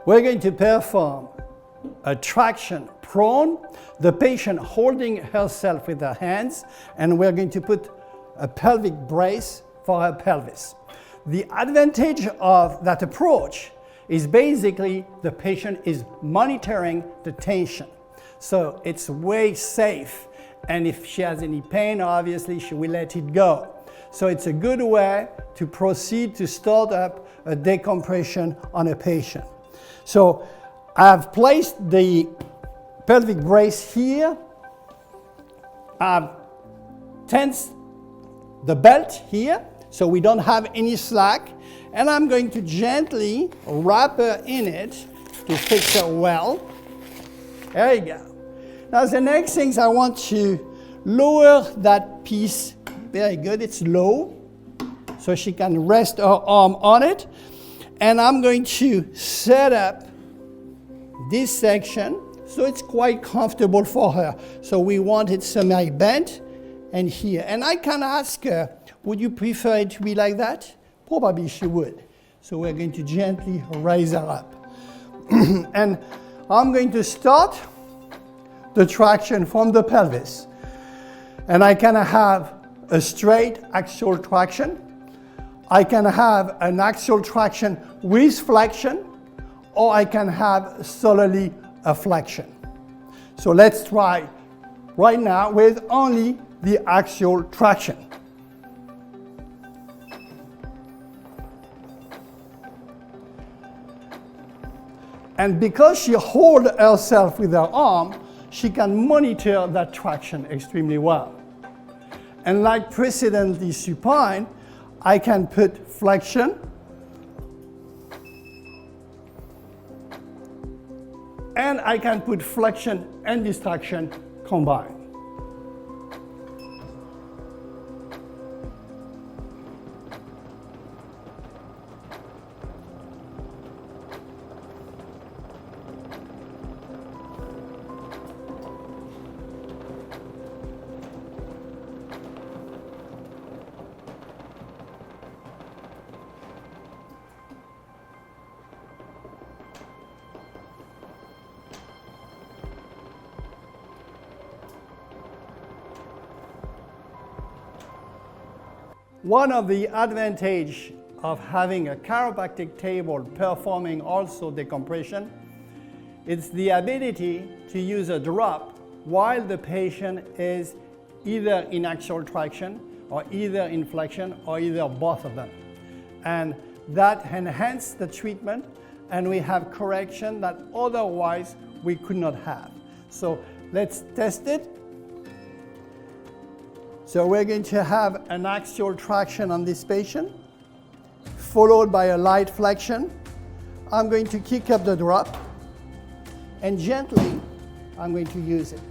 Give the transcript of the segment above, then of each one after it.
We're going to perform a traction prone, the patient holding herself with her hands, and we're going to put a pelvic brace for her pelvis. The advantage of that approach is basically the patient is monitoring the tension. So it's way safe, and if she has any pain, obviously she will let it go. So it's a good way to proceed to start up a decompression on a patient. So I've placed the pelvic brace here. I've tensed the belt here so we don't have any slack, and I'm going to gently wrap her in it to fix her well. There you go. Now the next thing is I want to lower that piece. Very good, it's low, so she can rest her arm on it. And I'm going to set up this section so it's quite comfortable for her. So we want it semi-bent and here. And I can ask her, would you prefer it to be like that? Probably she would. So we're going to gently raise her up. And I'm going to start the traction from the pelvis. And I can have a straight axial traction. I can have an axial traction with flexion, or I can have solely a flexion. So let's try right now with only the axial traction. And because she holds herself with her arm, she can monitor that traction extremely well. And like precedently supine, I can put flexion and I can put flexion and distraction combined. One of the advantages of having a chiropractic table performing also decompression is the ability to use a drop while the patient is either in axial traction or either in flexion or either both of them. And that enhances the treatment, and we have correction that otherwise we could not have. So let's test it. So we're going to have an axial traction on this patient, followed by a light flexion. I'm going to kick up the drop, and gently, I'm going to use it.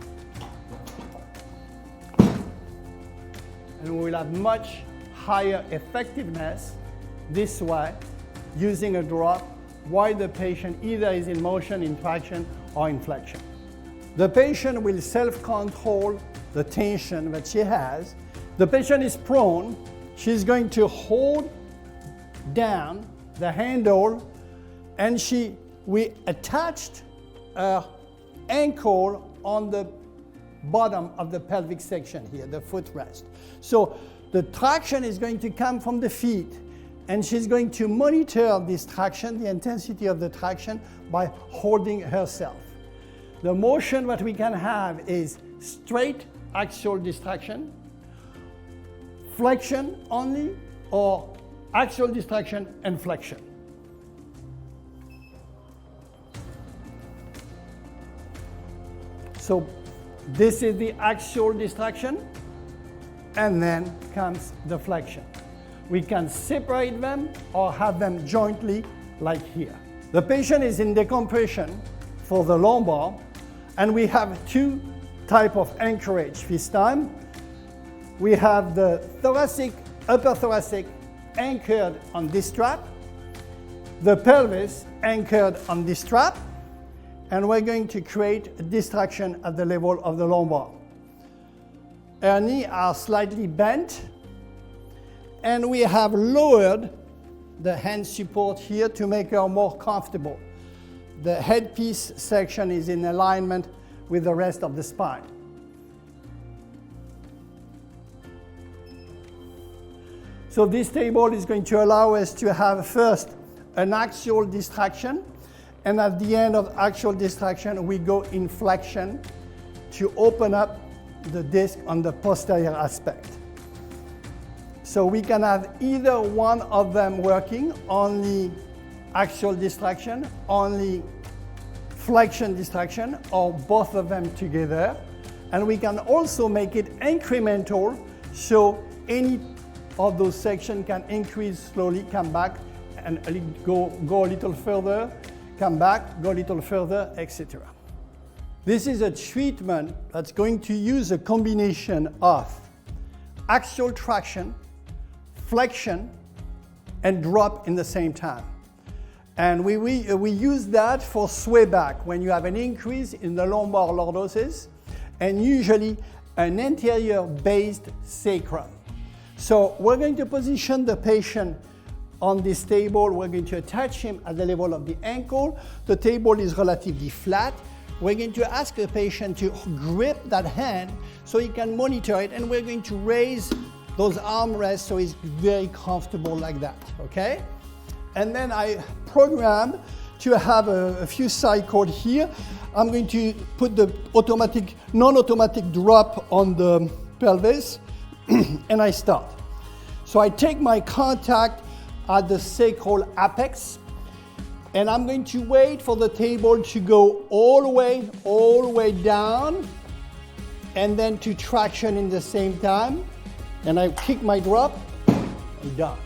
And we will have much higher effectiveness this way, using a drop, while the patient either is in motion, in traction, or in flexion. The patient will self-control the tension that she has. The patient is prone. She's going to hold down the handle, and we attached her ankle on the bottom of the pelvic section here, the footrest. So the traction is going to come from the feet, and she's going to monitor this traction, the intensity of the traction, by holding herself. The motion that we can have is straight axial distraction, flexion only, or axial distraction and flexion. So this is the axial distraction, and then comes the flexion. We can separate them or have them jointly like here. The patient is in decompression for the lumbar, and we have two types of anchorage this time. We have the thoracic, upper thoracic anchored on this strap, the pelvis anchored on this strap, and we're going to create a distraction at the level of the lumbar. Her knees are slightly bent, and we have lowered the hand support here to make her more comfortable. the headpiece section is in alignment with the rest of the spine. So this table is going to allow us to have first an axial distraction, and at the end of axial distraction we go in flexion to open up the disc on the posterior aspect. So we can have either one of them working, only axial distraction, only flexion distraction, or both of them together. And we can also make it incremental, so any of those sections can increase slowly, come back, and go a little further, come back, go a little further, etc. This is a treatment that's going to use a combination of axial traction, flexion, and drop in the same time. And we use that for sway back when you have an increase in the lumbar lordosis and usually an anterior-based sacrum. So we're going to position the patient on this table. We're going to attach him at the level of the ankle. The table is relatively flat. We're going to ask the patient to grip that hand so he can monitor it, and we're going to raise those armrests so he's very comfortable like that, okay? And then I programmed to have a few cycles here. I'm going to put the automatic, non-automatic drop on the pelvis, and I start. So I take my contact at the sacral apex, and I'm going to wait for the table to go all the way down, and then to traction in the same time. And I kick my drop, and done.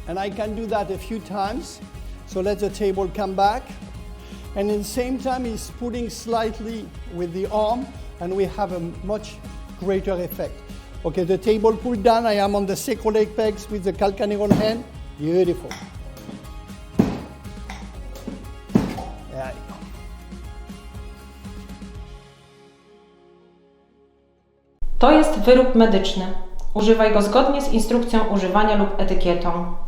And I can do that a few times. So let the table come back. And at the same time, he's pulling slightly with the arm, and we have a much greater effect. Okay, the table pulled down. I am on the sacral apex with the calcaneal hand. Beautiful. There you go. To jest wyrób medyczny. Używaj go zgodnie z instrukcją używania lub etykietą.